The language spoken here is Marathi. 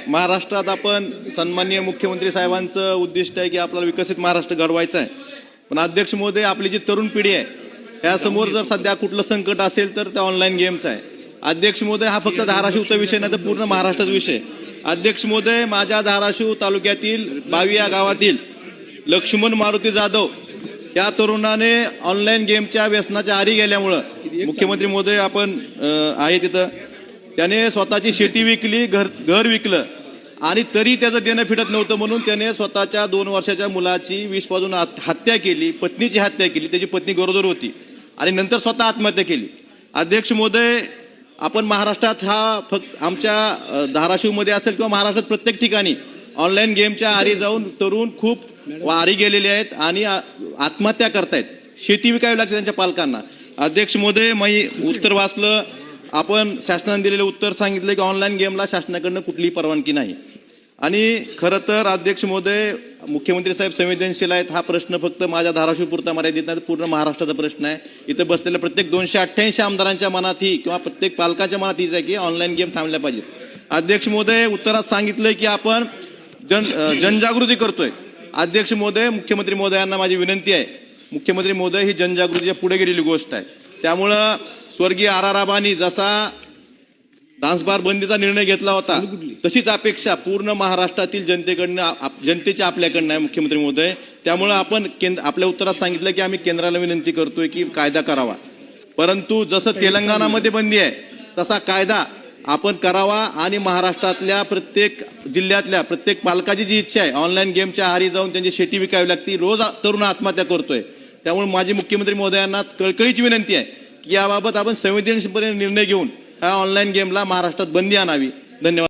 महाराष्ट्रात आपण सन्माननीय मुख्यमंत्री साहेबांचं उद्दिष्ट आहे की आपल्याला विकसित महाराष्ट्र घडवायचा आहे। पण अध्यक्ष महोदय, आपली जी तरुण पिढी आहे त्यासमोर जर सध्या कुठलं संकट असेल तर ते ऑनलाईन गेम्स आहे। अध्यक्ष महोदय, हा फक्त धाराशिवचा विषय नाही तर पूर्ण महाराष्ट्राचा विषय। अध्यक्ष महोदय, माझ्या धाराशिव तालुक्यातील बावी या गावातील लक्ष्मण मारुती जाधव या तरुणाने ऑनलाईन गेमच्या व्यसनाच्या आहारी गेल्यामुळं मुख्यमंत्री महोदय आपण आहे तिथं, त्याने स्वतःची शेती विकली, घर विकलं आणि तरी त्याचं देणं फिटत नव्हतं म्हणून त्याने स्वतःच्या 2 वर्षाच्या मुलाची विष पाजून हत्या केली, पत्नीची हत्या केली। त्याची पत्नी गरोदर होती आणि नंतर स्वतः आत्महत्या केली। अध्यक्ष महोदय, आपण महाराष्ट्रात हा फक्त आमच्या धाराशिवमध्ये असेल किंवा महाराष्ट्रात प्रत्येक ठिकाणी ऑनलाईन गेमच्या आहारी जाऊन तरुण खूप आहारी गेलेले आहेत आणि आत्महत्या करतायत, शेती विकावी लागते त्यांच्या पालकांना। अध्यक्ष महोदय, मी उत्तर वाचलं, आपण शासनाने दिलेलं उत्तर सांगितलं की ऑनलाईन गेमला शासनाकडनं कुठलीही परवानगी नाही। आणि खरं तर अध्यक्ष महोदय, मुख्यमंत्री साहेब संवेदनशील आहेत। हा प्रश्न फक्त माझ्या धाराशिव पुरता मर्यादित नाही, पूर्ण महाराष्ट्राचा प्रश्न आहे। इथं बसलेल्या प्रत्येक 288 आमदारांच्या मनात ही किंवा प्रत्येक पालकाच्या मनात हीच आहे की ऑनलाईन गेम थांबल्या पाहिजेत। अध्यक्ष महोदय, उत्तरात सांगितलंय की आपण जनजागृती करतोय। अध्यक्ष महोदय, मुख्यमंत्री महोदयांना माझी विनंती आहे, मुख्यमंत्री महोदय, ही जनजागृतीच्या पुढे गेलेली गोष्ट आहे। त्यामुळं स्वर्गीय आर राबांनी जसा डान्स बार बंदीचा निर्णय घेतला होता तशीच अपेक्षा पूर्ण महाराष्ट्रातील जनतेची आपल्याकडनं आहे मुख्यमंत्री महोदय। त्यामुळं आपण आपल्या उत्तरात सांगितलं की आम्ही केंद्राला विनंती करतोय की कायदा करावा, परंतु जसं तेलंगणामध्ये बंदी आहे तसा कायदा आपण करावा आणि महाराष्ट्रातल्या प्रत्येक जिल्ह्यातल्या प्रत्येक पालकाची जी इच्छा आहे ऑनलाईन गेमच्या आहारी जाऊन त्यांची शेती विकावी लागती, रोज तरुण आत्महत्या करतोय। त्यामुळे माझी मुख्यमंत्री महोदयांना कळकळीची विनंती आहे की याबाबत आपण संवेदनशीलपणे निर्णय घेऊन या ऑनलाईन गेमला महाराष्ट्रात बंदी आणावी। धन्यवाद।